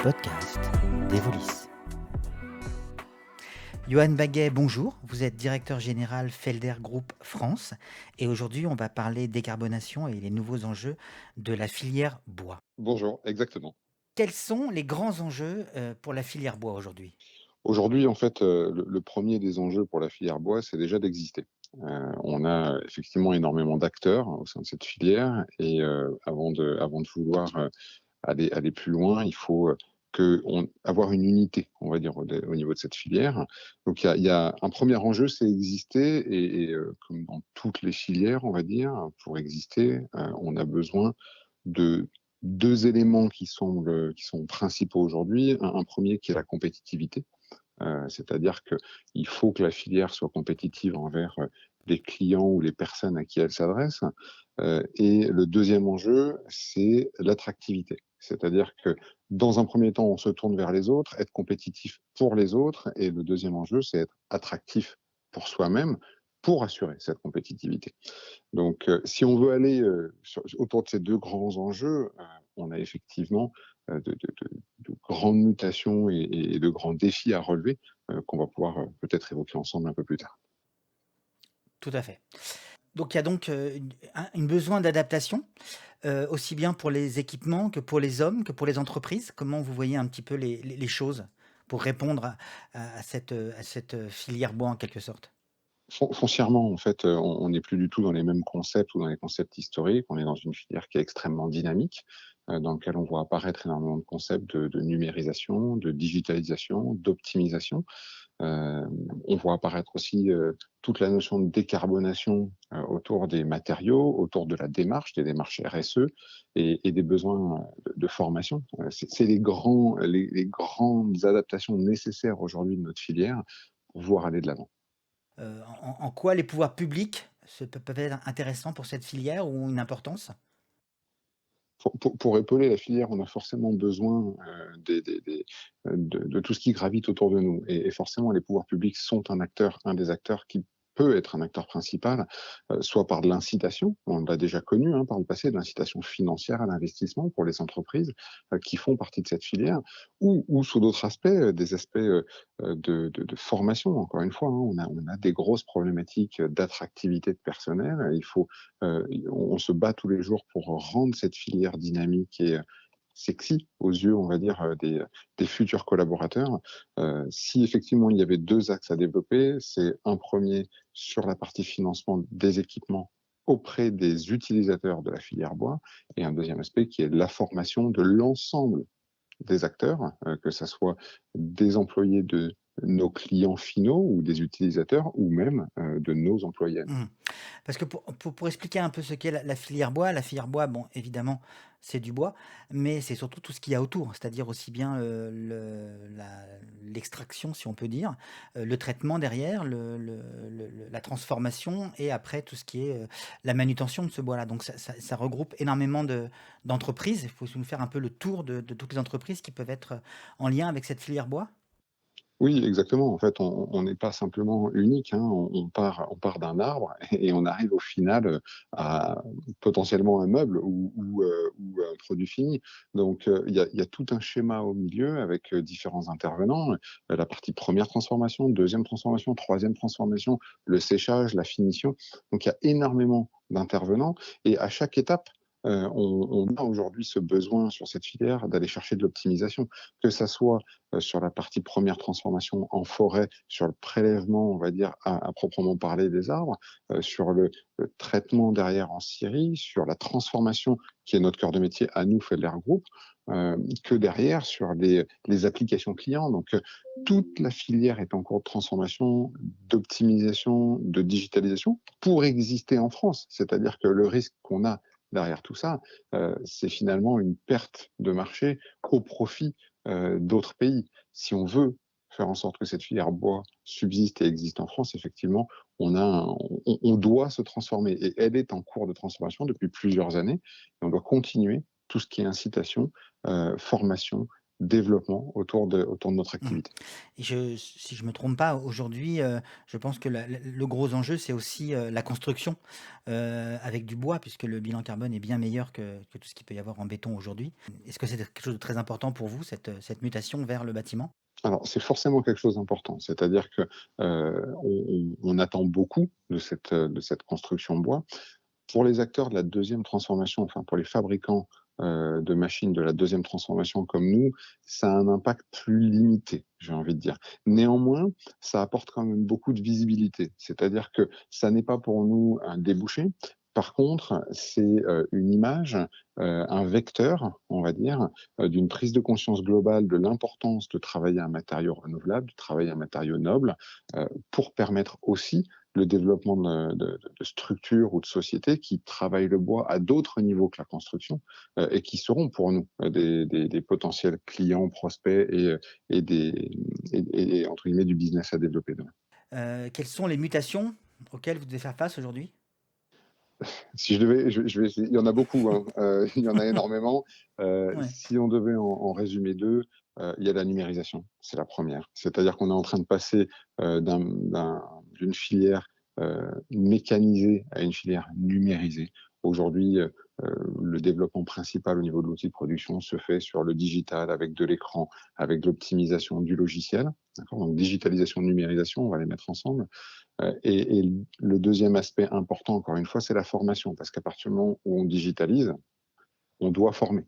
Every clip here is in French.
podcast d'Evolis. Johan Baguet, bonjour. Vous êtes directeur général Felder Group France et aujourd'hui on va parler décarbonation et les nouveaux enjeux de la filière bois. Bonjour, exactement. Quels sont les grands enjeux pour la filière bois aujourd'hui? Aujourd'hui, en fait, le 1er des enjeux pour la filière bois, c'est déjà d'exister. On a effectivement énormément d'acteurs au sein de cette filière et avant de vouloir, aller plus loin, il faut, avoir une unité, on va dire, au niveau de cette filière. Donc il y a un premier enjeu, c'est exister comme dans toutes les filières, on va dire, pour exister, on a besoin de 2 éléments qui sont principaux aujourd'hui. Un 1er qui est la compétitivité. C'est-à-dire qu'il faut que la filière soit compétitive envers, les clients ou les personnes à qui elle s'adresse. Et le 2e enjeu, c'est l'attractivité. C'est-à-dire que dans un premier temps, on se tourne vers les autres, être compétitif pour les autres et le 2e enjeu, c'est être attractif pour soi-même, pour assurer cette compétitivité. Donc, si on veut aller, autour de ces 2 grands enjeux, on a effectivement, de grandes mutations et de grands défis à relever, qu'on va pouvoir, peut-être évoquer ensemble un peu plus tard. Tout à fait. Donc il y a donc un besoin d'adaptation, aussi bien pour les équipements que pour les hommes, que pour les entreprises. Comment vous voyez un petit peu les choses pour répondre à cette filière bois en quelque sorte? Foncièrement, en fait, on n'est plus du tout dans les mêmes concepts ou dans les concepts historiques. On est dans une filière qui est extrêmement dynamique, dans lequel on voit apparaître énormément de concepts de numérisation, de digitalisation, d'optimisation. On voit apparaître aussi, toute la notion de décarbonation, autour des matériaux, autour de la démarche, des démarches RSE et des besoins, de formation. C'est les grandes adaptations nécessaires aujourd'hui de notre filière pour pouvoir aller de l'avant. En quoi les pouvoirs publics peuvent être intéressants pour cette filière ou une importance? Pour épauler la filière, on a forcément besoin, de tout ce qui gravite autour de nous et forcément les pouvoirs publics sont un des acteurs qui peut être un acteur principal, soit par de l'incitation, on l'a déjà connu, hein, par le passé, de l'incitation financière à l'investissement pour les entreprises, qui font partie de cette filière ou sous d'autres aspects, des aspects, de formation. Encore une fois, hein, on a des grosses problématiques, d'attractivité de personnel. Il faut on se bat tous les jours pour rendre cette filière dynamique et sexy aux yeux, on va dire, des futurs collaborateurs. Si effectivement il y avait 2 axes à développer, c'est un premier sur la partie financement des équipements auprès des utilisateurs de la filière bois et un 2e aspect qui est la formation de l'ensemble des acteurs, que ça soit des employés de nos clients finaux ou des utilisateurs ou même, de nos employés à nous. Mmh. Parce que pour expliquer un peu ce qu'est la filière bois, bon, évidemment, c'est du bois, mais c'est surtout tout ce qu'il y a autour, c'est-à-dire aussi bien, l'extraction, si on peut dire, le traitement derrière, la transformation et après tout ce qui est, la manutention de ce bois-là. Donc ça regroupe énormément d'entreprises. Il faut nous faire un peu le tour de toutes les entreprises qui peuvent être, en lien avec cette filière bois? Oui, exactement. En fait, on n'est pas simplement unique, hein. On part d'un arbre et on arrive au final, à potentiellement un meuble ou un produit fini. Donc, il y a tout un schéma au milieu avec, différents intervenants, la partie première transformation, deuxième transformation, troisième transformation, le séchage, la finition. Donc il y a énormément d'intervenants et à chaque étape, on a aujourd'hui ce besoin sur cette filière d'aller chercher de l'optimisation, que ça soit sur la partie première transformation en forêt, sur le prélèvement, on va dire, à proprement parler des arbres, sur le traitement derrière en scierie, sur la transformation qui est notre cœur de métier à nous, Felder Group, que derrière sur les applications clients. Donc, toute la filière est en cours de transformation, d'optimisation, de digitalisation pour exister en France. C'est-à-dire que le risque qu'on a derrière tout ça, c'est finalement une perte de marché au profit d'autres pays. Si on veut faire en sorte que cette filière bois subsiste et existe en France, effectivement, on doit se transformer et elle est en cours de transformation depuis plusieurs années et on doit continuer tout ce qui est incitation, formation développement autour de notre Mmh. activité. Et si je me trompe pas, aujourd'hui, je pense que le gros enjeu, c'est aussi, la construction, avec du bois puisque le bilan carbone est bien meilleur que tout ce qu'il peut y avoir en béton aujourd'hui. Est-ce que c'est quelque chose de très important pour vous, cette mutation vers le bâtiment? Alors, c'est forcément quelque chose d'important. C'est-à-dire que, on attend beaucoup de cette construction bois. Pour les acteurs de la deuxième transformation, enfin pour les fabricants, de machines de la deuxième transformation comme nous, ça a un impact plus limité, j'ai envie de dire. Néanmoins, ça apporte quand même beaucoup de visibilité. C'est-à-dire que ça n'est pas pour nous un débouché. Par contre, c'est, une image, un vecteur, on va dire, d'une prise de conscience globale de l'importance de travailler un matériau renouvelable, de travailler un matériau noble, pour permettre aussi le développement de structures ou de sociétés qui travaillent le bois à d'autres niveaux que la construction, et qui seront pour nous des potentiels clients, prospects et, des, et, entre guillemets, du business à développer demain. Quelles sont les mutations auxquelles vous devez faire face aujourd'hui? Si je devais, je vais essayer, il y en a beaucoup, hein, il y en a énormément. Ouais. Si on devait en résumer deux, il y a la numérisation, c'est la première. C'est-à-dire qu'on est en train de passer d'une filière mécanisée à une filière numérisée. Aujourd'hui, le développement principal au niveau de l'outil de production se fait sur le digital, avec de l'écran, avec de l'optimisation du logiciel. D'accord. Donc digitalisation, numérisation, on va les mettre ensemble. Et le deuxième aspect important, encore une fois, c'est la formation, parce qu'à partir du moment où on digitalise, on doit former.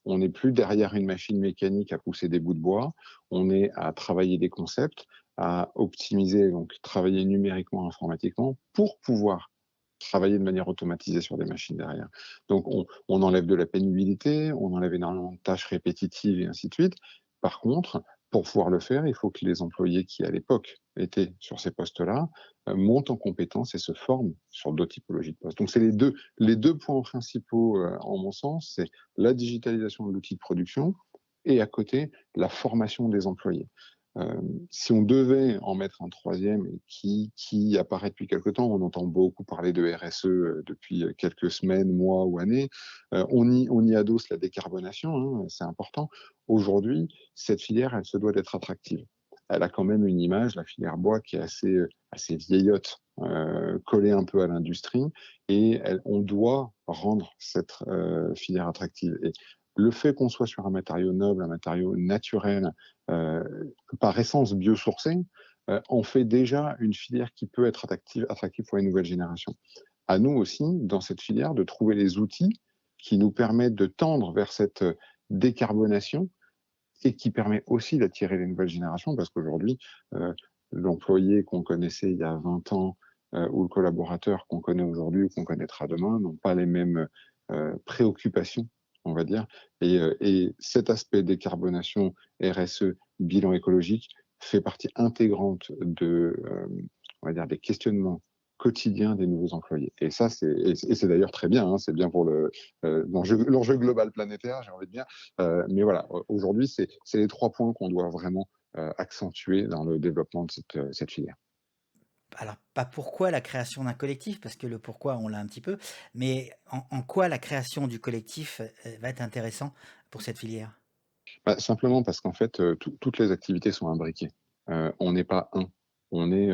On n'est plus derrière une machine mécanique à pousser des bouts de bois, on est à travailler des concepts, à optimiser, donc travailler numériquement, informatiquement, pour pouvoir travailler de manière automatisée sur des machines derrière. Donc on enlève de la pénibilité, on enlève énormément de tâches répétitives et ainsi de suite. Par contre, pour pouvoir le faire, il faut que les employés qui, à l'époque, étaient sur ces postes-là, montent en compétences et se forment sur d'autres typologies de postes. Donc c'est les deux points principaux, en mon sens, c'est la digitalisation de l'outil de production et à côté, la formation des employés. Si on devait en mettre un troisième et qui apparaît depuis quelque temps, on entend beaucoup parler de RSE depuis quelques semaines, mois ou années. On y adosse la décarbonation, hein, c'est important. Aujourd'hui, cette filière, elle se doit d'être attractive. Elle a quand même une image, la filière bois, qui est assez vieillotte, collée un peu à l'industrie, et on doit rendre cette filière attractive. Et le fait qu'on soit sur un matériau noble, un matériau naturel, euh, par essence biosourcée, on fait déjà une filière qui peut être attractive pour les nouvelles générations. À nous aussi, dans cette filière, de trouver les outils qui nous permettent de tendre vers cette décarbonation et qui permet aussi d'attirer les nouvelles générations, parce qu'aujourd'hui, l'employé qu'on connaissait il y a 20 ans ou le collaborateur qu'on connaît aujourd'hui ou qu'on connaîtra demain n'ont pas les mêmes préoccupations, on va dire. Et cet aspect décarbonation, RSE, bilan écologique, fait partie intégrante on va dire, des questionnements quotidiens des nouveaux employés. Et ça, c'est d'ailleurs très bien, hein, c'est bien pour l'enjeu global planétaire, j'ai envie de dire. Mais voilà, aujourd'hui, c'est les 3 points qu'on doit vraiment accentuer dans le développement de cette filière. Alors, pas pourquoi la création d'un collectif, parce que le pourquoi, on l'a un petit peu, mais en quoi la création du collectif, va être intéressant pour cette filière? Bah, simplement parce qu'en fait, toutes les activités sont imbriquées. On n'est pas un, on est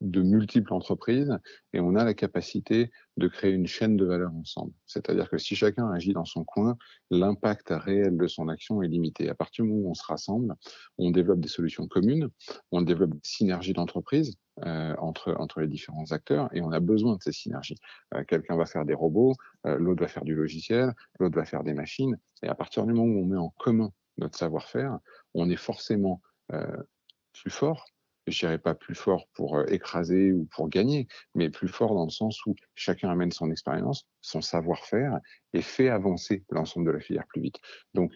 de multiples entreprises et on a la capacité de créer une chaîne de valeur ensemble. C'est-à-dire que si chacun agit dans son coin, l'impact réel de son action est limité. À partir du moment où on se rassemble, on développe des solutions communes, on développe des synergies d'entreprise entre les différents acteurs et on a besoin de ces synergies. Quelqu'un va faire des robots, l'autre va faire du logiciel, l'autre va faire des machines. Et à partir du moment où on met en commun notre savoir-faire, on est forcément plus fort. Je dirais pas plus fort pour écraser ou pour gagner, mais plus fort dans le sens où chacun amène son expérience, son savoir-faire et fait avancer l'ensemble de la filière plus vite. Donc,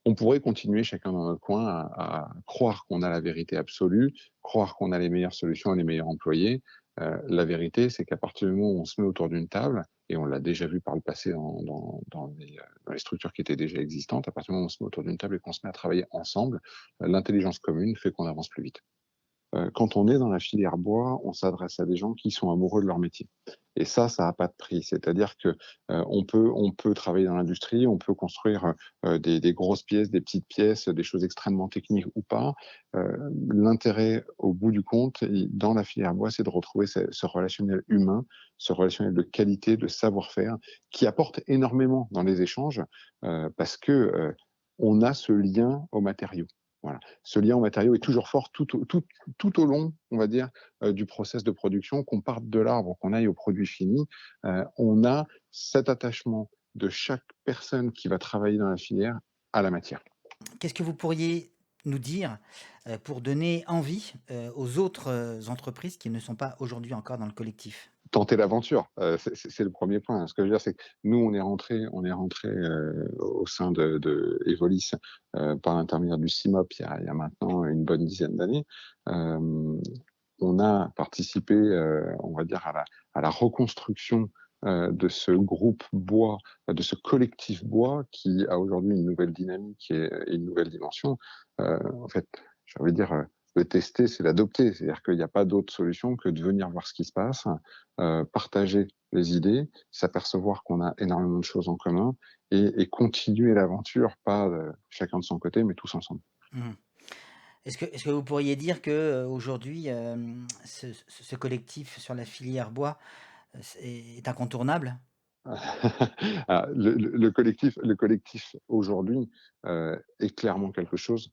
on pourrait continuer chacun dans notre coin à croire qu'on a la vérité absolue, croire qu'on a les meilleures solutions et les meilleurs employés. La vérité, c'est qu'à partir du moment où on se met autour d'une table, et on l'a déjà vu par le passé dans les structures qui étaient déjà existantes, à partir du moment où on se met autour d'une table et qu'on se met à travailler ensemble, l'intelligence commune fait qu'on avance plus vite. quand on est dans la filière bois, on s'adresse à des gens qui sont amoureux de leur métier. Et ça a pas de prix. C'est-à-dire que on peut travailler dans l'industrie, on peut construire des grosses pièces, des petites pièces, des choses extrêmement techniques ou pas. L'intérêt, au bout du compte, dans la filière bois, c'est de retrouver ce relationnel humain, ce relationnel de qualité, de savoir-faire, qui apporte énormément dans les échanges, parce que on a ce lien aux matériaux. Voilà. Ce lien aux matériaux est toujours fort tout au long, on va dire, du process de production, qu'on parte de l'arbre, qu'on aille au produit fini. On a cet attachement de chaque personne qui va travailler dans la filière à la matière. Qu'est-ce que vous pourriez nous dire pour donner envie aux autres entreprises qui ne sont pas aujourd'hui encore dans le collectif? Tenter l'aventure, c'est le premier point. Ce que je veux dire, c'est que nous, on est rentré au sein de Evolis par l'intermédiaire du CIMOP il y a maintenant une bonne dizaine d'années. On a participé, on va dire, à la reconstruction de ce groupe bois, de ce collectif bois qui a aujourd'hui une nouvelle dynamique et une nouvelle dimension. En fait, j'ai envie de dire, le tester, c'est l'adopter. C'est-à-dire qu'il n'y a pas d'autre solution que de venir voir ce qui se passe, partager les idées, s'apercevoir qu'on a énormément de choses en commun et continuer l'aventure, pas chacun de son côté, mais tous ensemble. Mmh. Est-ce que vous pourriez dire que aujourd'hui, ce collectif sur la filière bois, est incontournable? Ah, le collectif aujourd'hui est clairement quelque chose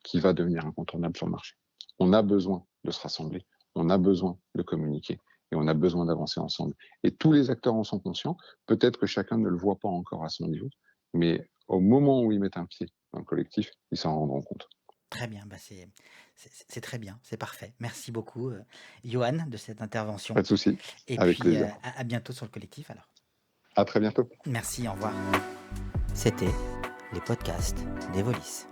qui va devenir incontournable sur le marché. On a besoin de se rassembler, on a besoin de communiquer et on a besoin d'avancer ensemble. Et tous les acteurs en sont conscients. Peut-être que chacun ne le voit pas encore à son niveau, mais au moment où ils mettent un pied dans le collectif, ils s'en rendront compte. Très bien, bah c'est très bien, c'est parfait. Merci beaucoup, Johan, de cette intervention Pas de souci, et avec puis, plaisir. à bientôt sur le collectif alors. À très bientôt. Merci, au revoir. C'était les podcasts d'Evolis.